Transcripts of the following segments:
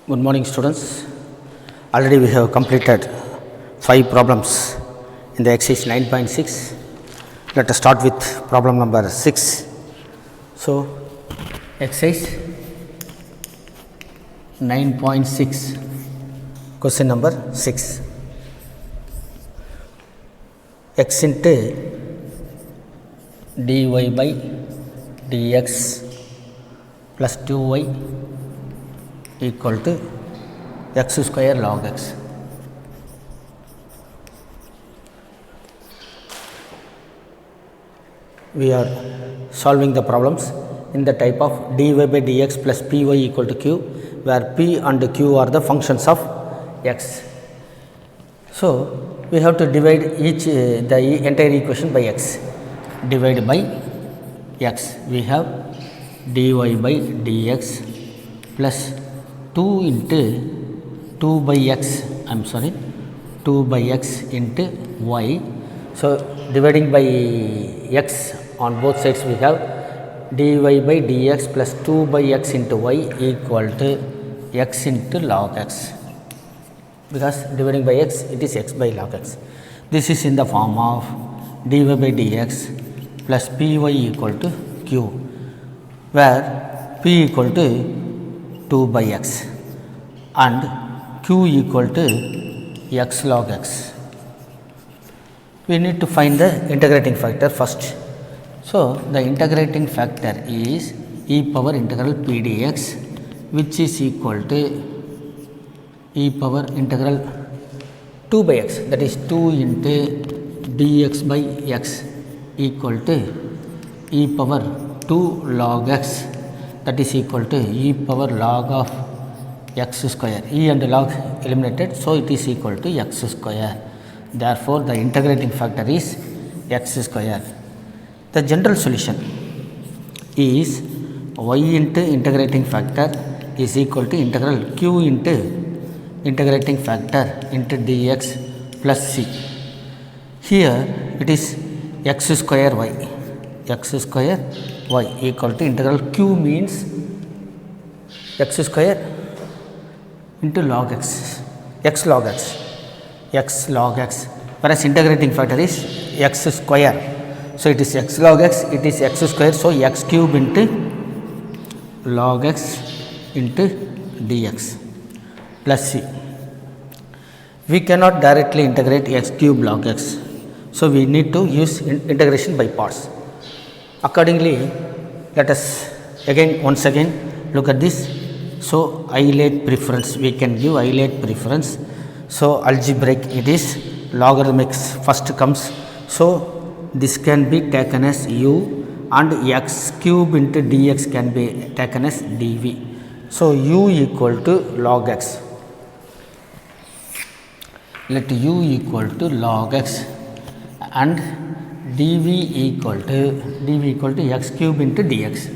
Good morning, students. Already we have completed 5 problems in the exercise 9.6. Let us start with problem number 6. So, exercise 9.6, question number 6. X into dy by dx plus 2y equal to x square log x. We are solving the problems in the type of dy by dx plus py equal to q, where p and q are the functions of x. So, we have to divide the entire equation by x. Divide by x, we have dy by dx plus 2 into 2 by x, 2 by x into y. So, dividing by x on both sides, we have dy by dx plus 2 by x into y equal to x into log x, because dividing by x, it is x by log x. This is in the form of dy by dx plus py equal to q, where p equal to 2 by x and q equal to x log x. We need to find the integrating factor first. So, the integrating factor is e power integral p dx, which is equal to e power integral 2 by x, that is 2 into dx by x equal to e power 2 log x, that is equal to e power log of x square. E and log eliminated, so it is equal to x square. Therefore, the integrating factor is x square. The general solution is y into integrating factor is equal to integral q into integrating factor into dx plus c. Here it is x square y equal to integral q means x square into log x, x log x, whereas integrating factor is x square. So, it is x log x, it is x square. So, x cube into log x into dx plus c. We cannot directly integrate x cube log x. So, we need to use integration by parts. Accordingly, let us once again look at this. So, isolate preference, we can give isolate preference. So, algebraic, it is logarithmics first comes. So, this can be taken as u and x cube into dx can be taken as dv. So, u equal to log x, let u equal to log x and dv equal to x cube into dx,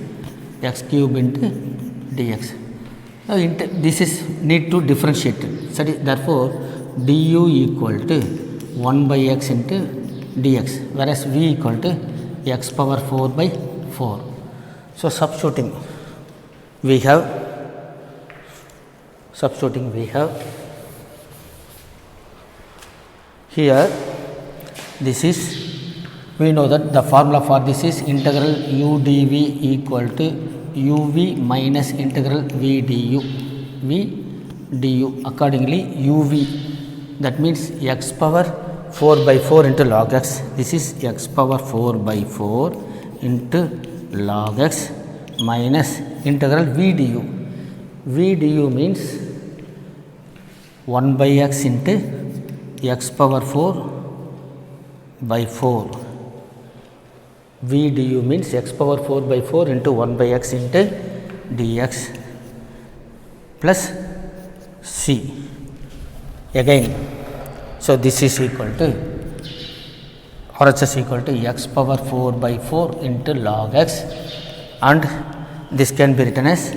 this is need to differentiate it. So, therefore, du equal to 1 by x into dx, whereas v equal to x power 4 by 4. So, substituting we have here, this is, we know that the formula for this is integral u dv equal to uv minus integral v du. Accordingly, uv, that means x power 4 by 4 into log x, this is x power 4 by 4 into log x minus integral v du. V du means 1 by x into x power 4 by 4. V du means x power 4 by 4 into 1 by x into dx plus c. Again, so this is equal to RHS equal to x power 4 by 4 into log x, and this can be written as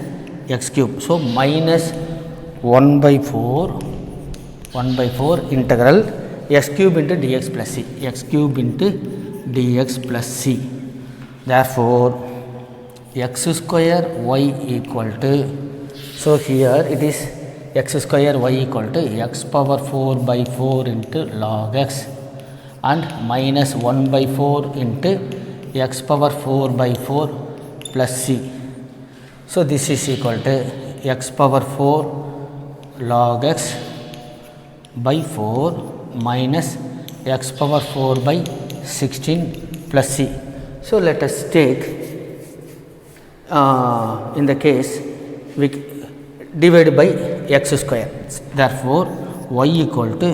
x cube. So, minus 1 by 4 integral x cube into dx plus c, x cube into dx plus c. Therefore, x square y equal to, so here it is x square y equal to x power 4 by 4 into log x and minus 1 by 4 into x power 4 by 4 plus c. So, this is equal to x power 4 log x by 4 minus x power 4 by 16 plus c. So, let us take in the case we divide by x square. Therefore, y equal to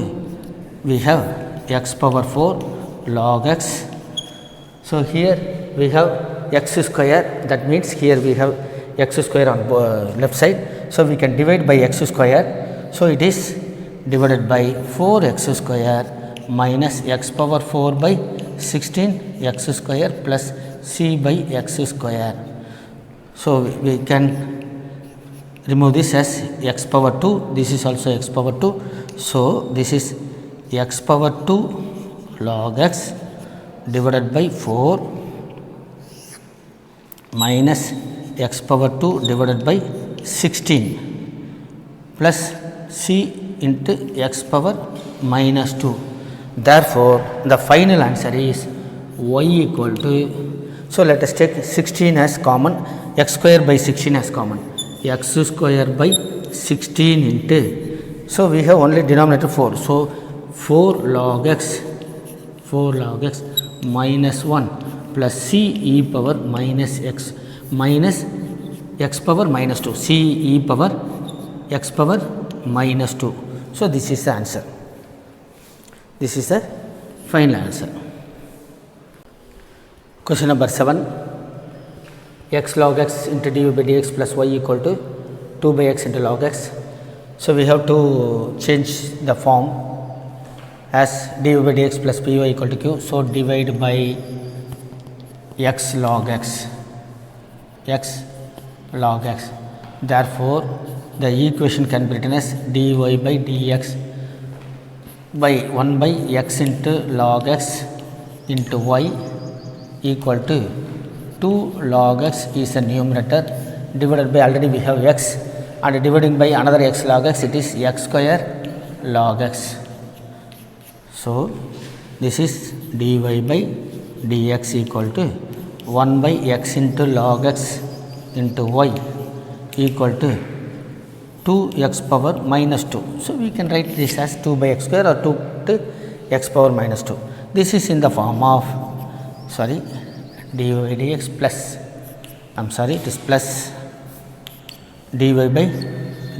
we have x power 4 log x. So, here we have x square, that means here we have x square on left side. So, we can divide by x square. So, it is divided by 4x square minus x power 4 by 16 x square plus c by x square. So, we can remove this as x power 2, this is also x power 2. So, this is x power 2 log x divided by 4 minus x power 2 divided by 16 plus c into x power minus 2. Therefore, the final answer is y equal to, so let us take 16 as common, x square by 16 as common, x square by 16 into, so we have only denominator 4. So, 4 log x minus 1 plus c e power minus x power minus 2, c e power x power minus 2. So, this is the answer. This is the final answer. Question number 7, x log x into dy by dx plus y equal to 2 by x into log x. So, we have to change the form as dy by dx plus py equal to q. So, divide by x log x, therefore, the equation can be written as dy by dx by 1 by x into log x into y equal to 2 log x is the numerator divided by, already we have x, and dividing by another x log x, it is x square log x. So, this is dy by dx equal to 1 by x into log x into y equal to 2x power minus 2. So, we can write this as 2 by x square or 2 to x power minus 2. This is in the form of, dy by dx plus, it is plus dy by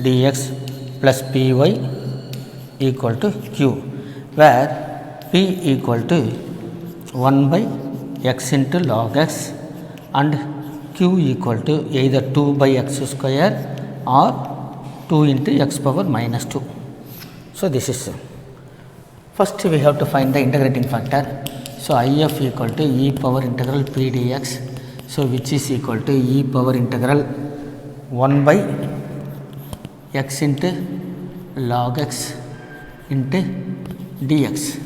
dx plus py equal to q, where p equal to 1 by x into log x and q equal to either 2 by x square or 2 into x power minus 2. So, this is, first we have to find the integrating factor. So, if equal to e power integral p dx, so which is equal to e power integral 1 by x into log x into dx.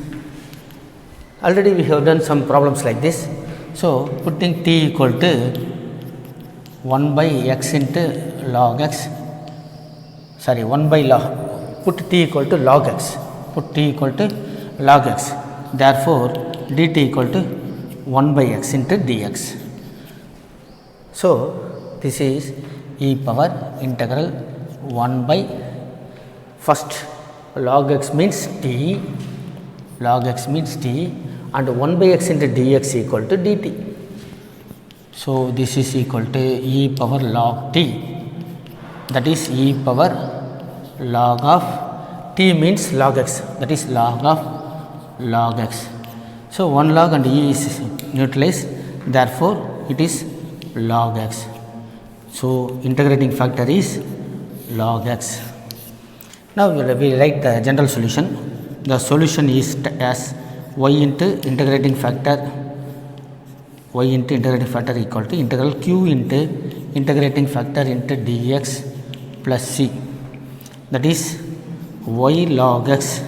Already we have done some problems like this. So, putting t equal to 1 by x into log x, 1 by log, put t equal to log x, therefore, dt equal to 1 by x into dx. So, this is e power integral 1 by, first log x means t, and 1 by x into dx equal to dt. So, this is equal to e power log t, that is e power log of t means log x, that is log of log x. So, 1 log and e is neutralized, therefore, it is log x. So, integrating factor is log x. Now, we write the general solution. The solution is as y into integrating factor equal to integral q into integrating factor into dx plus c, that is y log x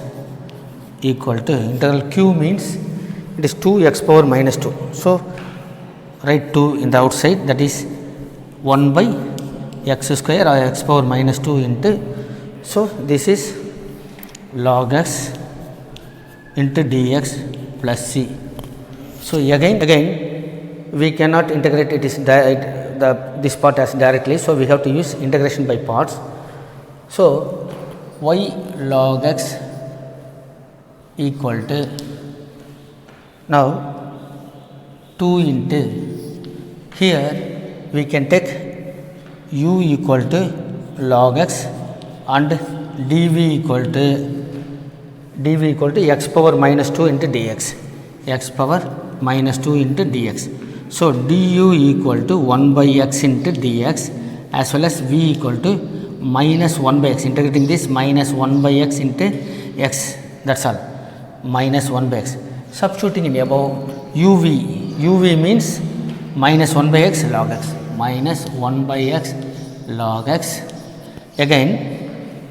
equal to integral q means it is 2x power minus 2. So, write 2 in the outside, that is 1 by x square or x power minus 2 into So this is log x into dx plus c. So again we cannot integrate it is this part as directly, so we have to use integration by parts. So y log x equal to now 2 into, here we can take u equal to log x and dv equal to x power minus 2 into dx, x power minus 2 into dx. So du equal to 1 by x into dx as well as v equal to minus 1 by x, integrating this minus 1 by x into x, that's all, minus 1 by x. Substituting in above uv means minus 1 by x log x, minus 1 by x log x, again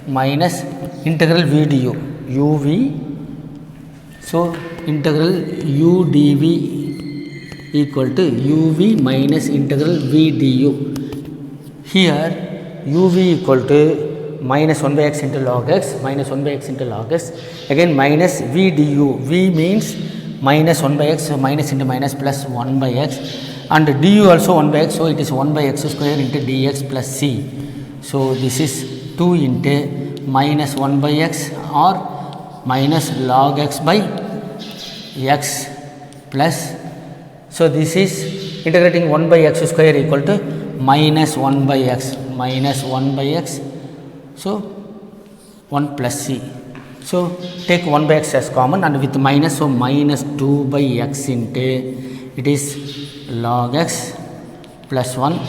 minus integral v du uv, so integral u dv equal to uv minus integral v du. Here uv equal to minus 1 by x into log x, minus 1 by x into log x, again minus v du, v means minus 1 by x, so minus into minus plus 1 by x, and du also 1 by x, so it is 1 by x square into dx plus c. So this is 2 into minus 1 by x or minus log x by x plus, so this is integrating 1 by x square equal to minus 1 by x, minus 1 by x, so 1 plus c. So take 1 by x as common and with minus, so minus 2 by x into, it is log x plus 1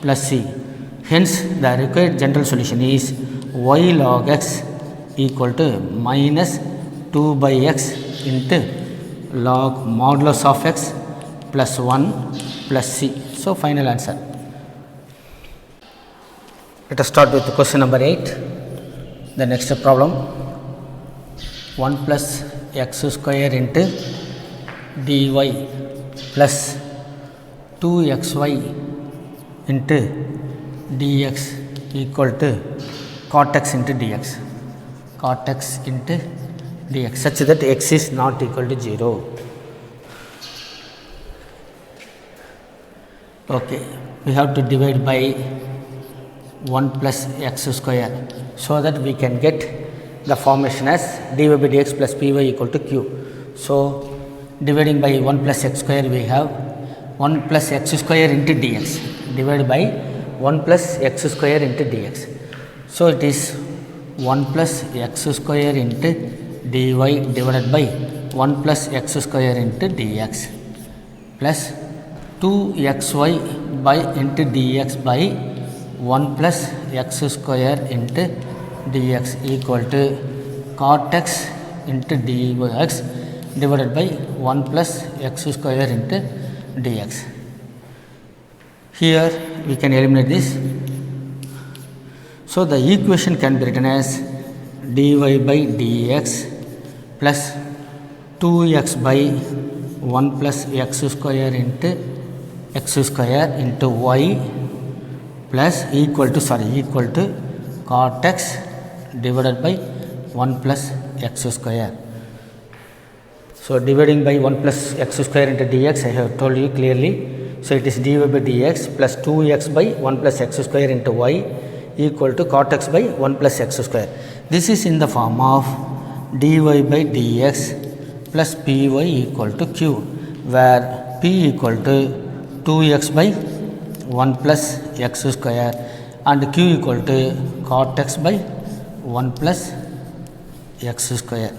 plus c. Hence the required general solution is y log x equal to minus 2 by x into log modulus of x plus 1 plus c. So final answer. Let us start with question number 8. The next problem, 1 plus x square into dy plus 2xy into dx equal to cot x into dx, cot x into dx such that x is not equal to 0. Okay, we have to divide by 1 plus x square, so that we can get the formation as dy by dx plus py equal to q. So dividing by 1 plus x square, we have 1 plus x square into dx divided by 1 plus x square into dx. So it is 1 plus x square into dy divided by 1 plus x square into dx plus 2xy by into dx by 1 plus x square into dx equal to cot x into dx divided by 1 plus x square into dx. Here we can eliminate this. So the equation can be written as dy by dx plus 2x by 1 plus x square into y plus equal to cot x divided by 1 plus x square. So dividing by 1 plus x square into dx, I have told you clearly. So it is dy by dx plus 2x by 1 plus x square into y equal to cot x by 1 plus x square. This is in the form of dy by dx plus py equal to q, where p equal to 2x by 1 plus x square and q equal to cot x by 1 plus x square.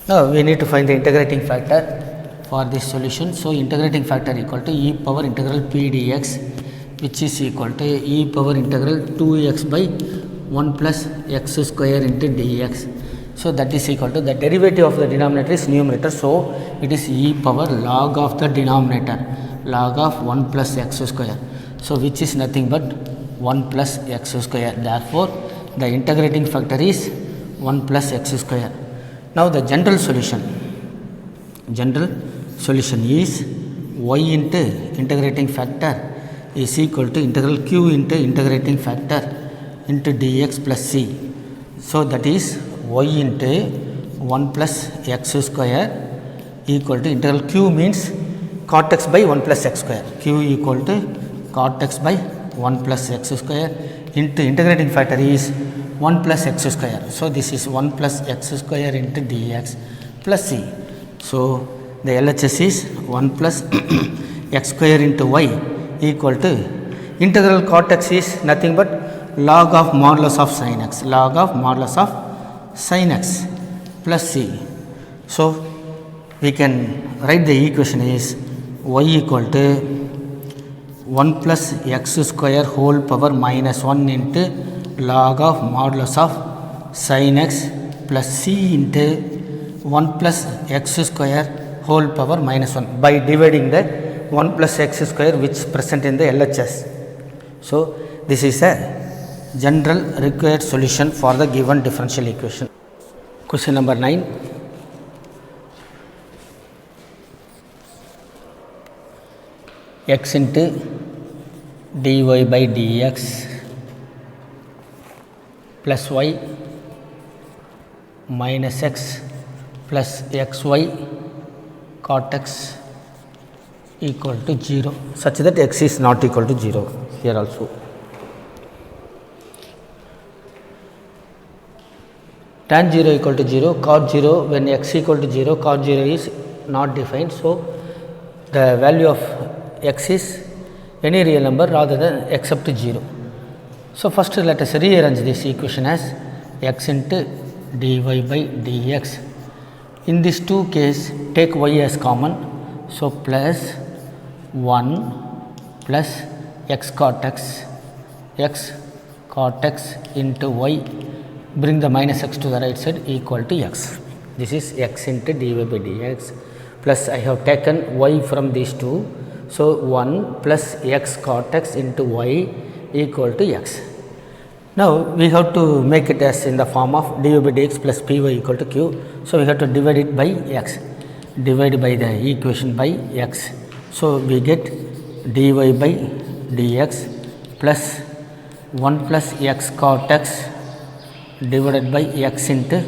Now we need to find the integrating factor for this solution. So integrating factor equal to e power integral p dx, which is equal to e power integral 2x by 1 plus x square into dx. So that is equal to, the derivative of the denominator is numerator, so it is e power log of the denominator, log of 1 plus x square, so which is nothing but 1 plus x square. Therefore the integrating factor is 1 plus x square. Now the general solution is y into integrating factor is equal to integral q into integrating factor into dx plus c. So that is y into 1 plus x square equal to integral q means cot x by 1 plus x square. Q equal to cot x by 1 plus x square into integrating factor is 1 plus x square. So this is 1 plus x square into dx plus c. So the LHS is 1 plus x square into y equal to integral cot x is nothing but log of modulus of sin x, log of modulus of sin x plus c. So we can write the equation is y equal to 1 plus x square whole power minus 1 into log of modulus of sin x plus c into 1 plus x square whole power minus 1 by dividing the 1 plus x square which present in the LHS. So this is a general required solution for the given differential equation. Question number 9. X into dy by dx plus y minus x plus xy cot x equal to 0 such that x is not equal to 0 here also. Tan 0 equal to 0, cot 0 when x equal to 0, cot 0 is not defined. So the value of x is any real number rather than except 0. So first let us rearrange this equation as x into dy by dx. In these two case take y as common. So plus 1 plus x cot x into y, bring the minus x to the right side equal to x. This is x into dy by dx plus I have taken y from these two. So 1 plus x cot x into y equal to x. Now we have to make it as in the form of dy by dx plus py equal to q. So we have to divide it by x, divide by the equation by x. So we get dy by dx plus 1 plus x cot x divided by x into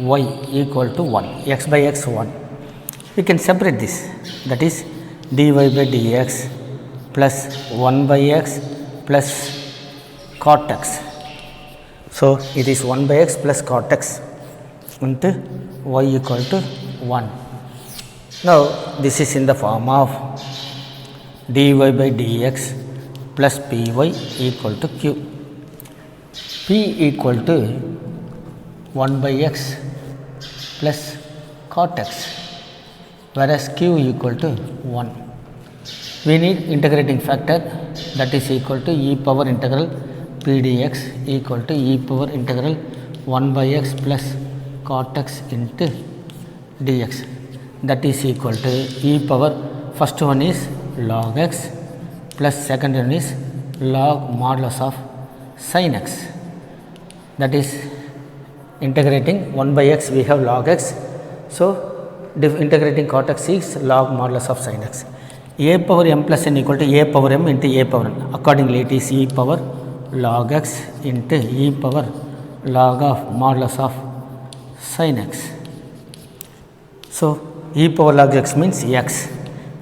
y equal to 1, x by x 1. We can separate this, that is dy by dx plus 1 by x plus cot x. So it is 1 by x plus cot x into y equal to 1. Now this is in the form of dy by dx plus py equal to q. P equal to 1 by x plus cot x, whereas q equal to 1. We need integrating factor, that is equal to e power integral p dx equal to e power integral 1 by x plus cot x into dx, that is equal to e power, first one is log x plus second one is log modulus of sin x, that is integrating 1 by x we have log x. So integrating cot x is log modulus of sin x. A power m plus n equal to a power m into a power n. Accordingly it is e power log x into e power log of modulus of sin x. So e power log x means x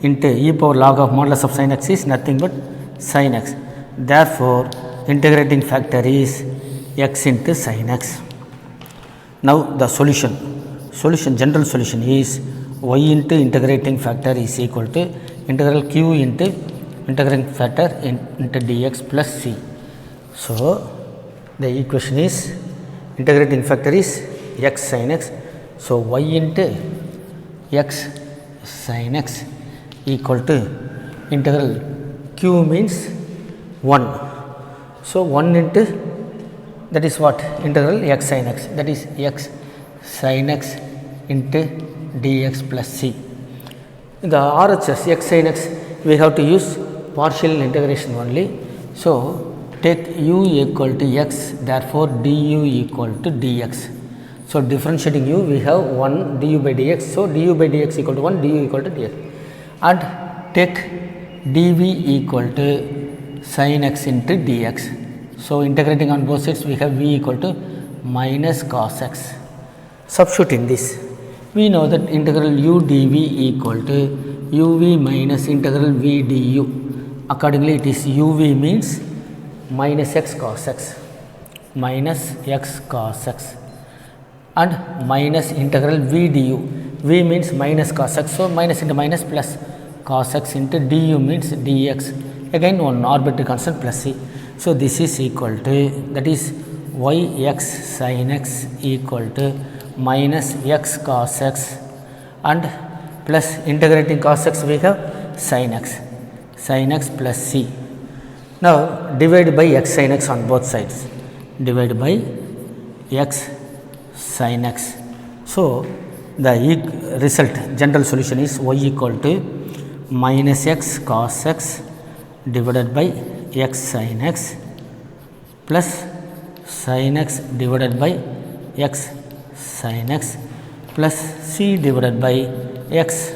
into e power log of modulus of sin x is nothing but sin x. Therefore integrating factor is x into sin x. Now the solution, general solution is y into integrating factor is equal to integral q into integrating factor into dx plus c. So the equation is integrating factor is x sin x. So y into x sin x equal to integral q means 1. So 1 into, that is what, integral x sin x, that is x sin x into dx plus c. In the RHS x sin x we have to use partial integration only. So take u equal to x, therefore du equal to dx. So differentiating u we have 1 du by dx. So du by dx equal to 1, du equal to dx, and take dv equal to sin x into dx. So integrating on both sides, we have v equal to minus cos x. Substituting this, we know that integral u dv equal to uv minus integral v du. Accordingly, it is uv means minus x cos x, minus x cos x, and minus integral v du. V means minus cos x, so minus into minus plus cos x into du means dx, again one arbitrary constant plus c. So this is equal to, that is y x sin x equal to minus x cos x and plus integrating cos x, we have sin x plus c. Now divide by x sin x on both sides, divide by x sin x. So the result, general solution is y equal to minus x cos x divided by x sin x plus sin x divided by x sin x plus c divided by x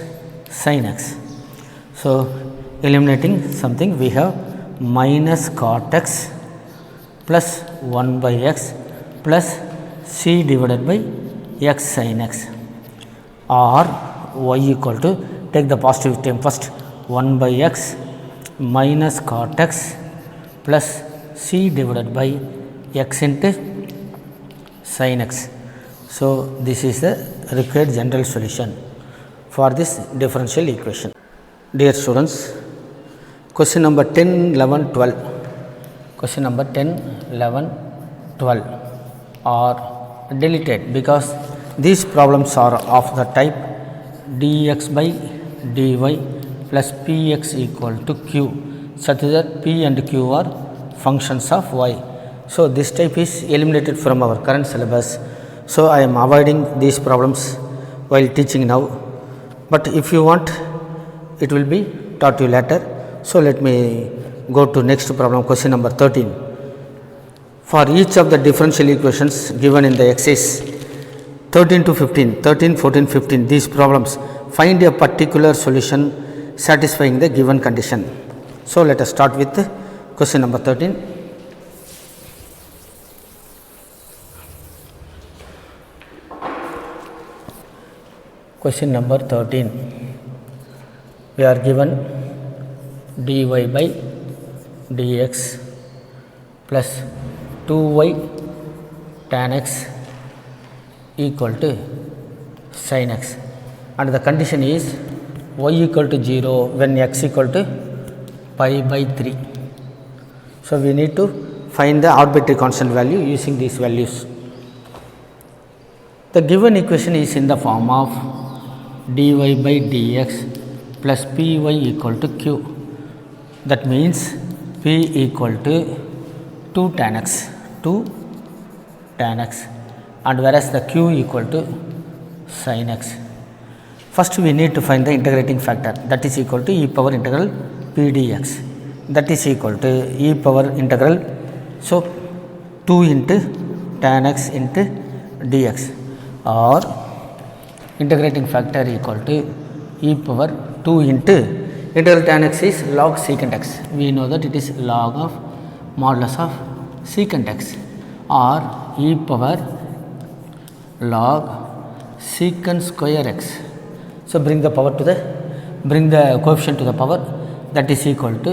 sin x. So eliminating something, we have minus cot x plus 1 by x plus c divided by x sin x, or y equal to, take the positive term first, 1 by x minus cot x plus c divided by x into sin x. So this is the required general solution for this differential equation. Dear students, question number 10, 11, 12, question number 10, 11, 12 are deleted because these problems are of the type dx by dy plus px equal to q, such that p and q are functions of y. So this type is eliminated from our current syllabus. So I am avoiding these problems while teaching now, but if you want, it will be taught to you later. So let me go to next problem, question number 13. For each of the differential equations given in the exercise 13 to 15, 13, 14, 15, these problems, find a particular solution satisfying the given condition. So let us start with question number 13. Question number 13, we are given dy by dx plus 2y tan x equal to sin x, and the condition is y equal to 0 when x equal to pi by 3. So we need to find the arbitrary constant value using these values. The given equation is in the form of dy by dx plus py equal to q. That means p equal to 2 tan x, 2 tan x, and whereas the q equal to sin x. First we need to find the integrating factor, that is equal to e power integral p dx, that is equal to e power integral, so 2 into tan x into dx, or integrating factor equal to e power 2 into integral tan x is log secant x. We know that it is log of modulus of secant x, or e power log secant square x. So bring the coefficient to the power, that is equal to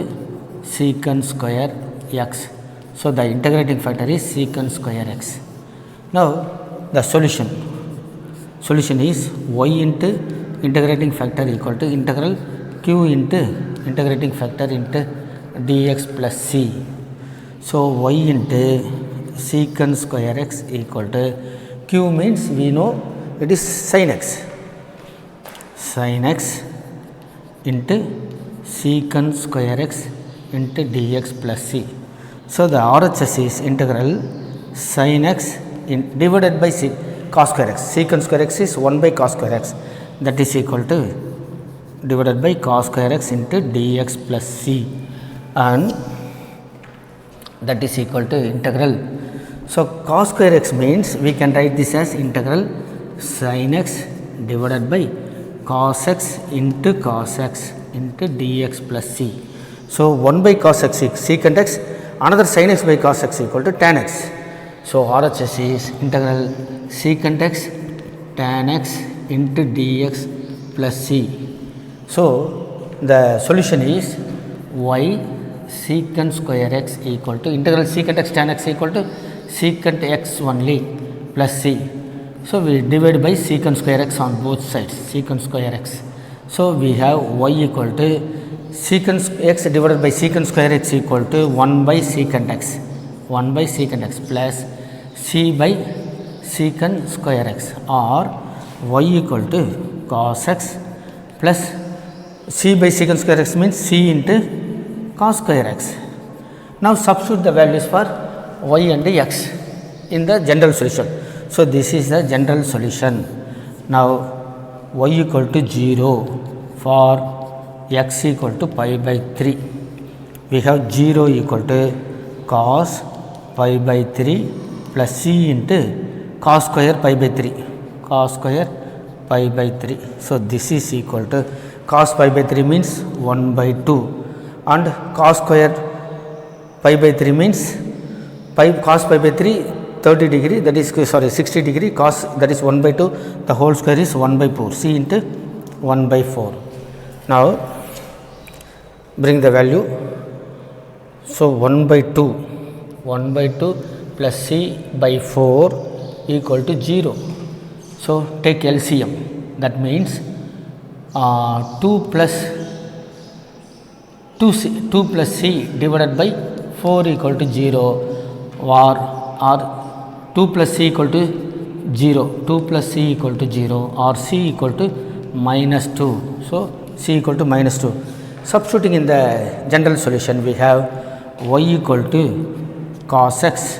secant square x. So the integrating factor is secant square x. Now the solution is y into integrating factor equal to integral q into integrating factor into dx plus c. So y into secant square x equal to q means we know it is sin x into secant square x into dx plus c. So the RHS is integral sin x divided by cos square x. Secant square x is 1 by cos square x, that is equal to divided by cos square x into dx plus c, and that is equal to integral. So cos square x means we can write this as integral sin x divided by cos x into dx plus c. So 1 by cos x is secant x another sin x by cos x equal to tan x. So RHS is integral secant x tan x into dx plus c. So the solution is y secant square x equal to integral secant x tan x equal to secant x only plus c. So we divide by secant square x on both sides, secant square x. So we have y equal to secant x divided by secant square x equal to 1 by secant x, 1 by secant x plus c by secant square x, or y equal to cos x plus c by secant square x means c into cos square x. Now substitute the values for y and x in the general solution. So this is the general solution. Now y equal to 0 for x equal to pi by 3. We have 0 equal to cos pi by 3 plus c into cos square pi by 3, cos square pi by 3. So this is equal to cos pi by 3 means 1 by 2 and cos square pi by 3 means cos pi by 3 30 degree, that is 60 degree, cos that is 1 by 2, the whole square is 1 by 4, c into 1 by 4. Now bring the value. So 1 by 2 plus c by 4 equal to 0. So take LCM, that means 2 plus c divided by 4 equal to 0, or 2 plus c equal to 0, 2 plus c equal to 0, or c equal to minus 2. So c equal to minus 2. Substituting in the general solution, we have y equal to cos x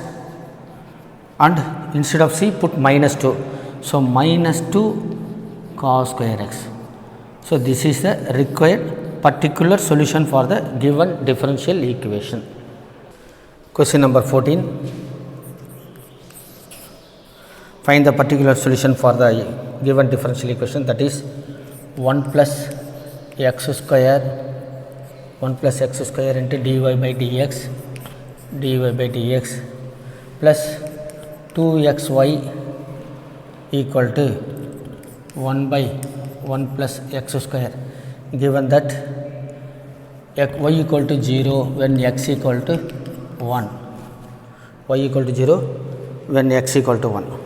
and instead of c put minus 2. So minus 2 cos square x. So this is the required particular solution for the given differential equation. Question number 14. Find the particular solution for the given differential equation, that is 1 plus x square into dy by dx plus 2xy equal to 1 by 1 plus x square, given that y equal to 0 when x equal to 1, y equal to 0 when x equal to 1.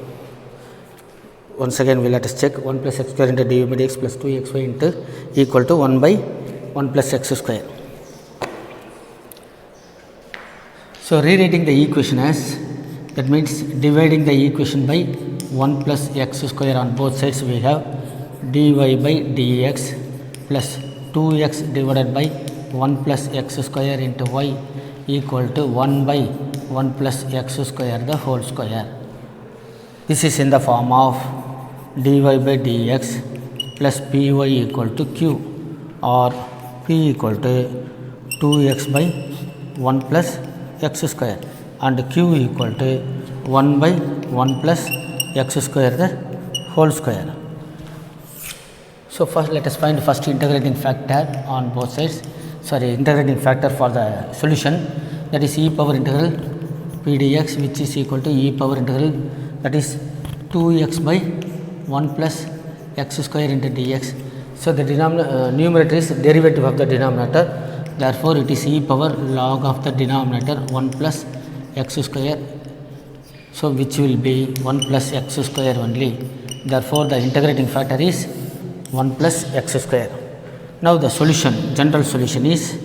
Once again, let us check 1 plus x square into dy by dx plus 2xy into equal to 1 by 1 plus x square. So rewriting the equation as, that means dividing the equation by 1 plus x square on both sides, we have dy by dx plus 2x divided by 1 plus x square into y equal to 1 by 1 plus x square the whole square. This is in the form of dy by dx plus py equal to q, or p equal to 2x by 1 plus x square and q equal to 1 by 1 plus x square the whole square. So first let us find first integrating factor on both sides, integrating factor for the solution, that is e power integral p dx, which is equal to e power integral, that is 2x by 1 plus x square into dx. So the numerator is derivative of the denominator, therefore it is e power log of the denominator 1 plus x square, so which will be 1 plus x square only. Therefore the integrating factor is 1 plus x square. Now the solution, general solution is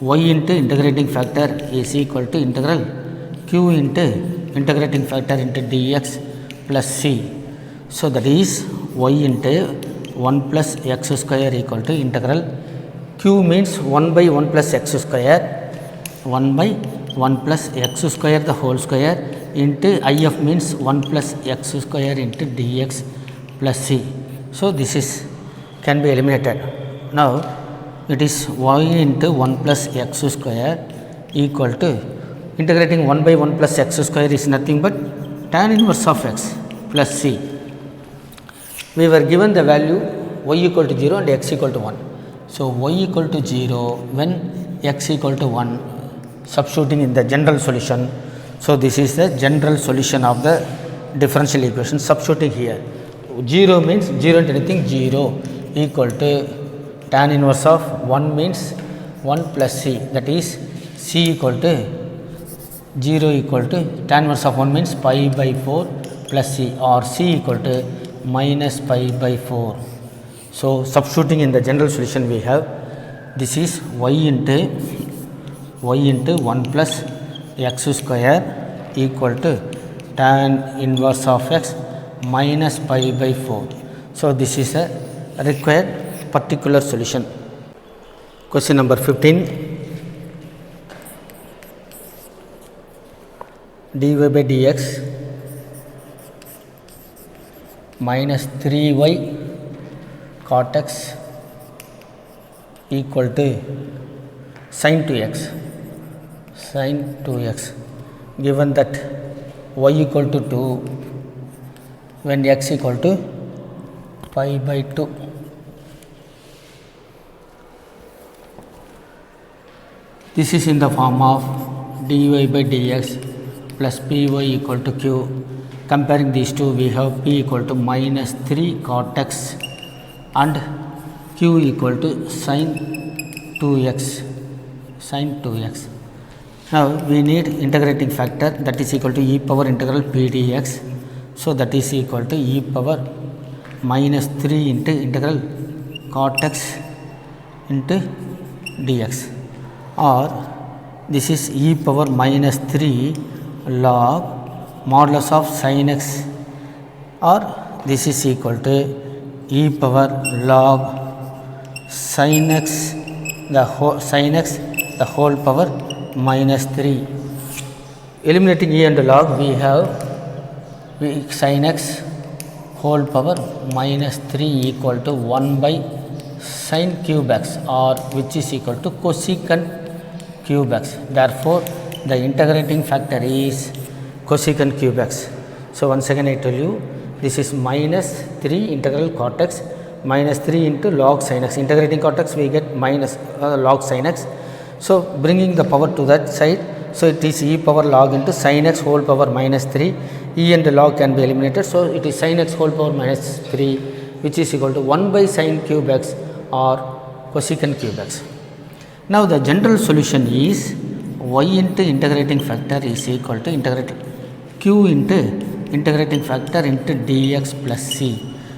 y into integrating factor is equal to integral q into integrating factor into dx plus c. So that is y into 1 plus x square equal to integral q means 1 by 1 plus x square, 1 by 1 plus x square the whole square into if means 1 plus x square into dx plus c. So this is can be eliminated. Now it is y into 1 plus x square equal to integrating 1 by 1 plus x square is nothing but tan inverse of x plus c. We were given the value y equal to 0 and x equal to 1. So y equal to 0 when x equal to 1. substituting in the general solution. So this is the general solution of the differential equation substituting here. 0 means 0 into anything 0 equal to tan inverse of 1 means 1 plus c, that is c equal to 0 equal to tan inverse of 1 means pi by 4 plus c, or c equal to minus pi by 4. So substituting in the general solution we have this is y into 1 plus x square equal to tan inverse of x minus pi by 4. So this is a required particular solution. Question number 15. dy by dx minus 3y cot x equal to sin 2x, given that y equal to 2 when x equal to pi by 2. This is in the form of dy by dx plus py equal to q. Comparing these two, we have p equal to minus 3 cot x and q equal to sin 2x. Now we need integrating factor, that is equal to e power integral p dx. So that is equal to e power minus 3 into integral cot x into dx, or this is e power minus 3 log modulus of sin x, or this is equal to e power log sin x the whole power minus 3. Eliminating e and log, we have sin x whole power minus 3 equal to 1 by sin cube x, or which is equal to cosecant cube x. Therefore the integrating factor is cosecant cube x. So once again I tell you, this is minus 3 integral cot x minus 3 into log sin x. Integrating cot x we get minus log sin x. So bringing the power to that side, so it is e power log into sin x whole power minus 3. E and the log can be eliminated, so it is sin x whole power minus 3, which is equal to 1 by sin cube x or cosecant cube x. Now the general solution is y into integrating factor is equal to q into integrating factor into dx plus c.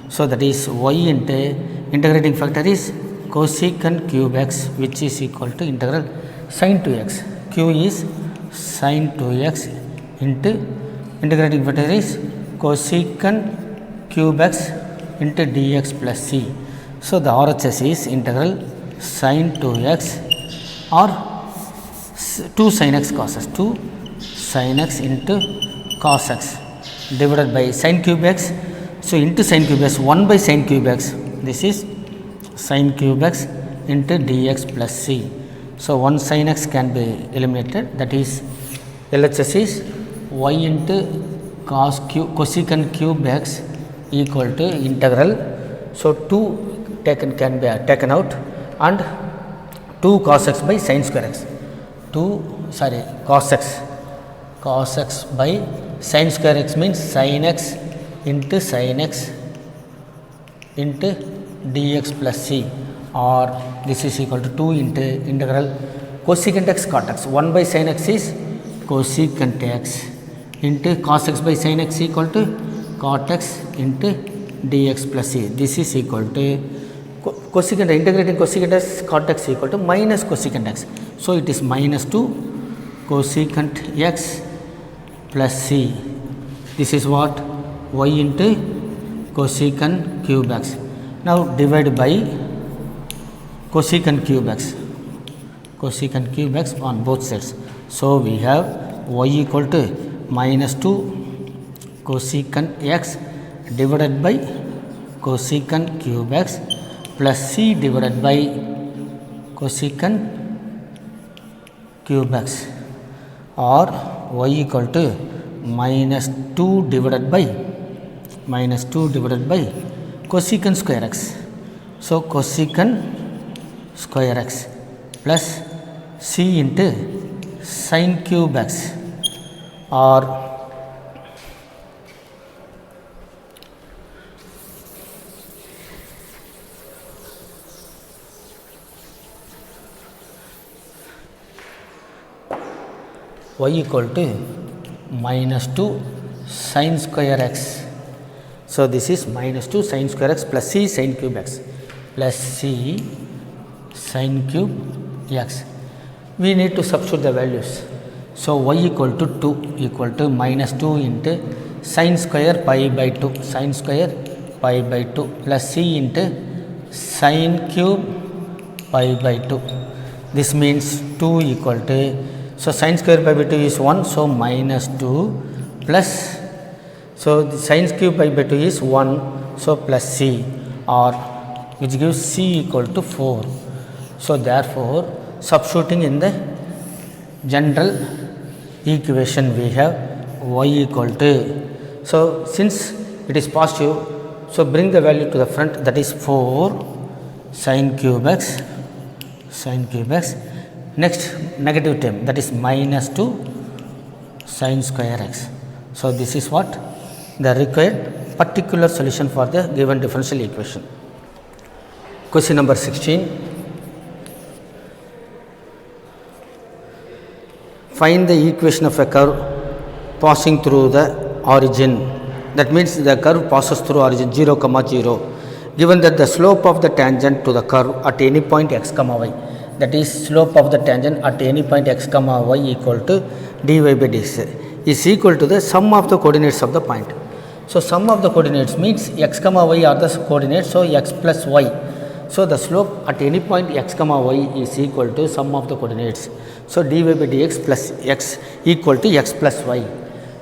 So that is y into integrating factor is cosecant cube x, which is equal to integral sin 2x. Q is sin 2x into integrating factor is cosecant cube x into dx plus c. So the RHS is integral sin 2x or 2 sin x cos x, 2 sin x into cos x divided by sin cube x. So into sin cube x, 1 by sin cube x, this is sin cube x into dx plus c. So 1 sin x can be eliminated, that is LHS is y into cosecant cube x equal to integral. So 2 can be taken out and 2 cos x by sin square x, cos x by sin square x means sin x into dx plus c, or this is equal to 2 into integral cosecant x cot x. 1 by sin x is cosecant x into cos x by sin x equal to cot x into dx plus c. This is equal to cosecant, integrating cosecant x cot x equal to minus cosecant x. So it is minus 2 cosecant x plus c. This is what y into cosecant cube x. Now divide by cosecant cube x on both sides. So we have y equal to minus 2 cosecant x divided by cosecant cube x plus c divided by cosecant cube x, or y equal to minus 2 divided by cosecant square x. So cosecant square x plus c into sin cube x or y equal to minus 2 sin square x. So, this is minus 2 sin square x plus c sin cube x plus c sin cube x. We need to substitute the values. So, y equal to 2 minus 2 into sin square pi by 2 sin square pi by 2 plus c into sin cube pi by 2. This means 2 equal to, so sin square pi by 2 is 1, so minus 2 plus, so the sin cube pi by 2 is 1, so plus c, or which gives c equal to 4. So, therefore, substituting in the general equation we have y equal to, so since it is positive, so bring the value to the front, that is 4 sin cube x. Next negative term, that is minus 2 sin square x. So, this is what the required particular solution for the given differential equation. Question number 16. Find the equation of a curve passing through the origin. That means the curve passes through origin 0, 0. Given that the slope of the tangent to the curve at any point x, y, that is slope of the tangent at any point x, y equal to dy by dx is equal to the sum of the coordinates of the point. So, sum of the coordinates means x, y are the coordinates, so x plus y. So, the slope at any point x, y is equal to sum of the coordinates. So, dy by dx plus x equal to x plus y.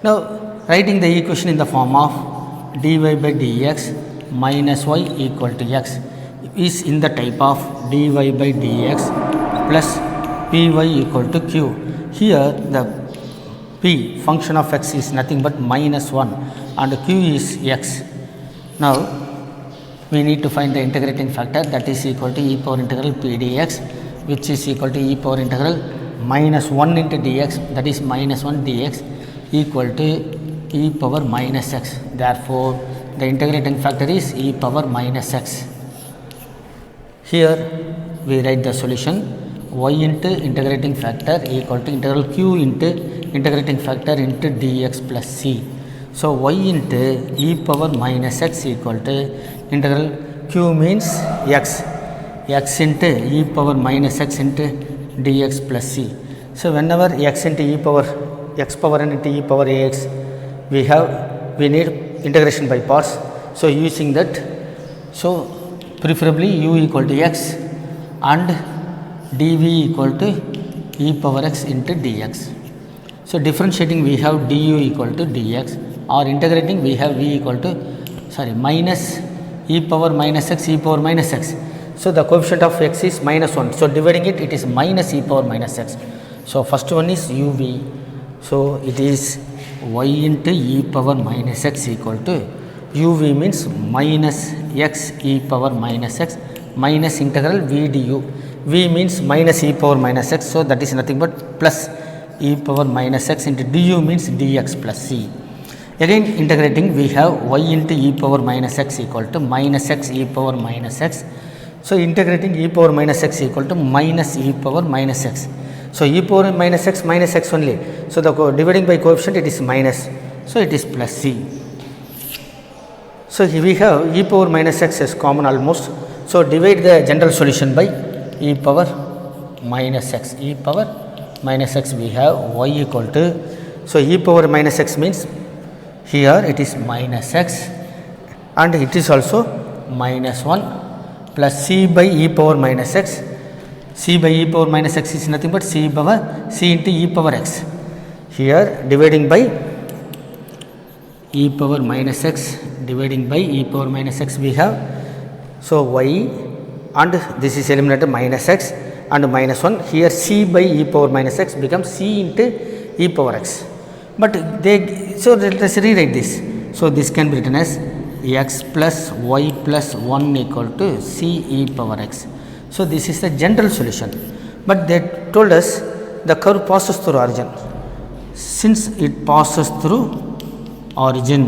Now, writing the equation in the form of dy by dx minus y equal to x is in the type of dy by dx plus py equal to q. Here the p function of x is nothing but minus 1 and q is x. Now, we need to find the integrating factor, that is equal to e power integral p dx, which is equal to e power integral minus 1 into dx, that is minus 1 dx equal to e power minus x. Therefore, the integrating factor is e power minus x. Here we write the solution, y into integrating factor equal to integral q into integrating factor into dx plus c. So, y into e power minus x equal to integral q means x into e power minus x into dx plus c. So, whenever x into e power x power n into e power ax, we need integration by parts. So, using that, so preferably u equal to x and dv equal to e power x into dx. So, differentiating we have du equal to dx, or integrating we have v equal to minus e power minus x, e power minus x. So, the coefficient of x is minus 1. So, dividing it, it is minus e power minus x. So, first one is uv. So, it is y into e power minus x equal to uv means minus x e power minus x minus integral v du. V means minus e power minus x. So, that is nothing but plus e power minus x into du means dx plus c. Again integrating we have y into e power minus x equal to minus x e power minus x. So, integrating e power minus x equal to minus e power minus x. So, e power minus x only. So, the dividing by coefficient it is minus. So, it is plus c. So, here we have e power minus x is common almost. So, divide the general solution by e power minus x. E power minus x we have y equal to. So, e power minus x means here it is minus x and it is also minus 1 plus c by e power minus x. C by e power minus x is nothing but c into e power x. Here dividing by e power minus x, dividing by e power minus x we have. So, y and this is eliminated minus x and minus 1. Here c by e power minus x becomes c into e power x. But so let us rewrite this. So, this can be written as x plus y plus 1 equal to c e power x. So, this is the general solution, but they told us the curve passes through origin. Since it passes through origin,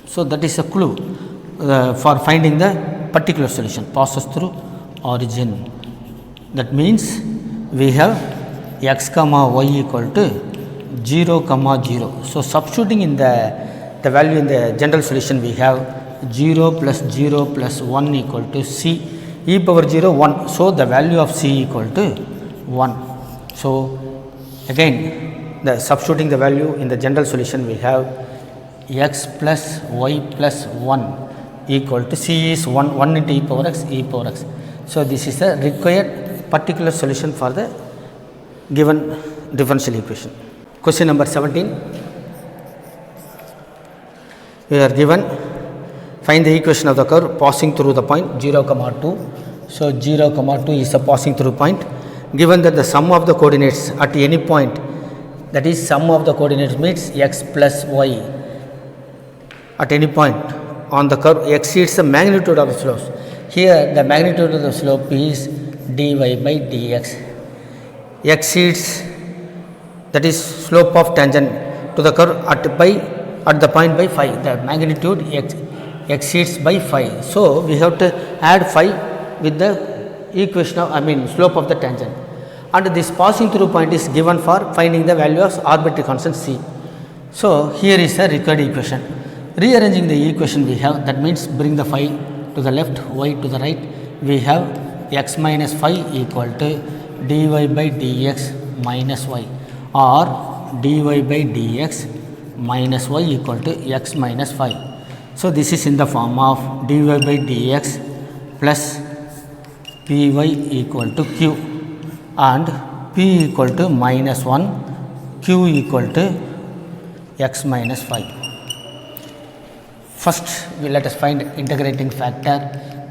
so that is a clue for finding the particular solution. Passes through origin, that means we have x comma y equal to 0 comma 0. So substituting in the value in the general solution, we have 0 plus 0 plus 1 equal to c e power 0 1. So the value of c equal to 1. So again, the substituting the value in the general solution, we have x plus y plus 1 equal to c is 1 into e power x. So this is the required particular solution for the given differential equation. Question number 17, we are given find the equation of the curve passing through the point 0 comma 2. So 0 comma 2 is a passing through point. Given that the sum of the coordinates at any point, that is sum of the coordinates means x plus y at any point on the curve exceeds the magnitude of the slopes. Here the magnitude of the slope is dy by dx. Exceeds, that is slope of tangent to the curve at the point by phi. The magnitude exceeds by phi. So we have to add phi with the equation of slope of the tangent, and this passing through point is given for finding the value of arbitrary constant c. So here is a required equation. Rearranging the equation, we have, that means bring the phi to the left, y to the right, we have x minus phi equal to dy by dx minus y, or dy by dx minus y equal to x minus phi. So this is in the form of dy by dx plus py equal to q, and p equal to minus 1, q equal to x minus phi. First, let us find integrating factor,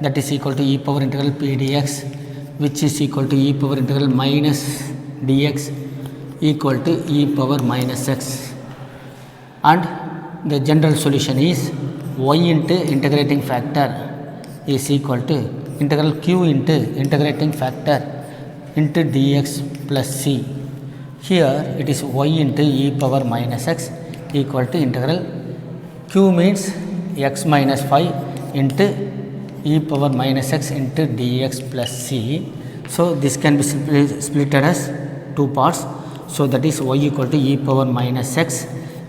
that is equal to e power integral p dx, which is equal to e power integral minus dx equal to e power minus x, and the general solution is y into integrating factor is equal to integral q into integrating factor into dx plus c. Here it is y into e power minus x equal to integral q means x minus phi into e power minus x into dx plus c. So this can be splitted as two parts. So that is y equal to e power minus x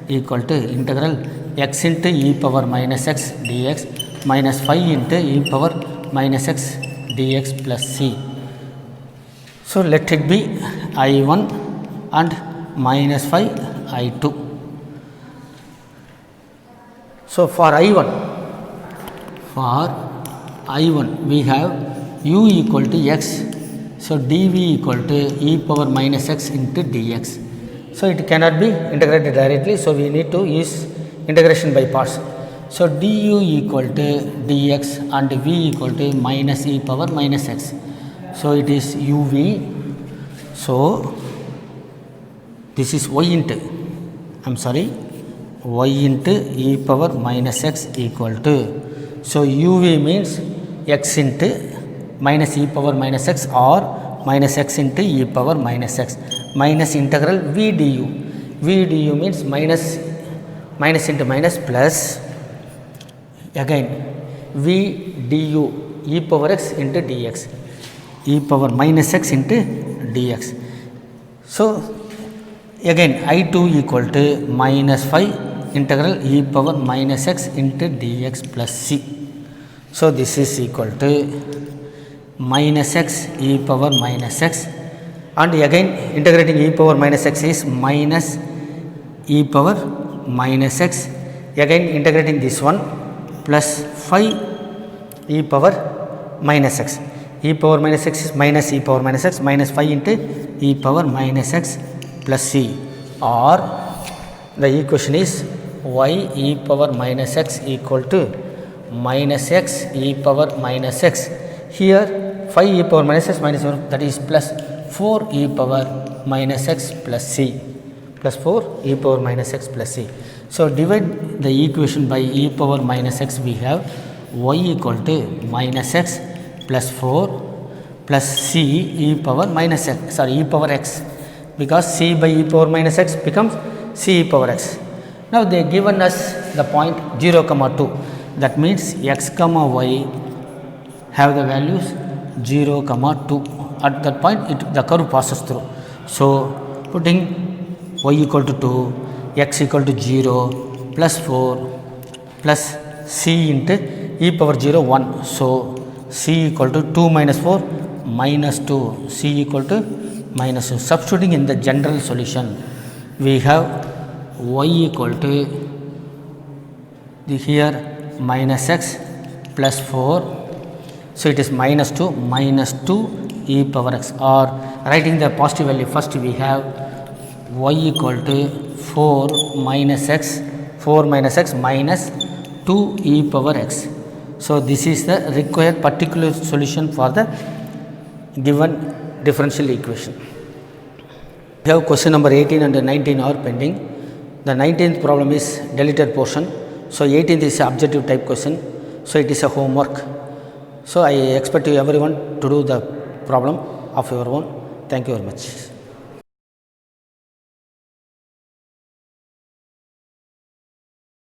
equal to integral x into e power minus x dx minus phi into e power minus x dx plus c. So let it be I1 and minus phi I2. So for I1 we have u equal to x. So dv equal to e power minus x into dx. So it cannot be integrated directly. So we need to use integration by parts. So du equal to dx and v equal to minus e power minus x. So it is uv. So this is y into e power minus x equal to, so uv means x into minus e power minus x or minus x into e power minus x minus integral v du. V du means minus into minus plus again v du e power x into dx, e power minus x into dx. So again I2 equal to minus phi integral e power minus x into dx plus c. So this is equal to minus x e power minus x, and again integrating e power minus x is minus e power minus x, again integrating this one plus phi e power minus x. E power minus x is minus e power minus x minus phi into e power minus x plus c, or the equation is y e power minus x equal to minus x e power minus x. Here phi e power minus x minus 1, that is plus 4 e power minus x plus c, plus 4 e power minus x plus c. So divide the equation by e power minus x, we have y equal to minus x plus 4 plus c e power minus x, sorry, e power x, because c by e power minus x becomes c e power x. Now they given us the point 0 comma 2, that means x comma y have the values 0 comma 2. At that point the curve passes through. So putting y equal to 2, x equal to 0 plus 4 plus c into e power 0 1. So c equal to 2 minus 4 minus 2, c equal to minus 2. Substituting in the general solution, we have y equal to here minus x plus 4. So it is minus 2 e power x, or writing the positive value first, we have y equal to 4 minus x minus 2 e power x. So this is the required particular solution for the given differential equation. We have question number 18 and 19 are pending. The 19th problem is deleted portion. So 18th is an objective type question. So it is a homework. So I expect everyone to do the problem of your own. Thank you very much.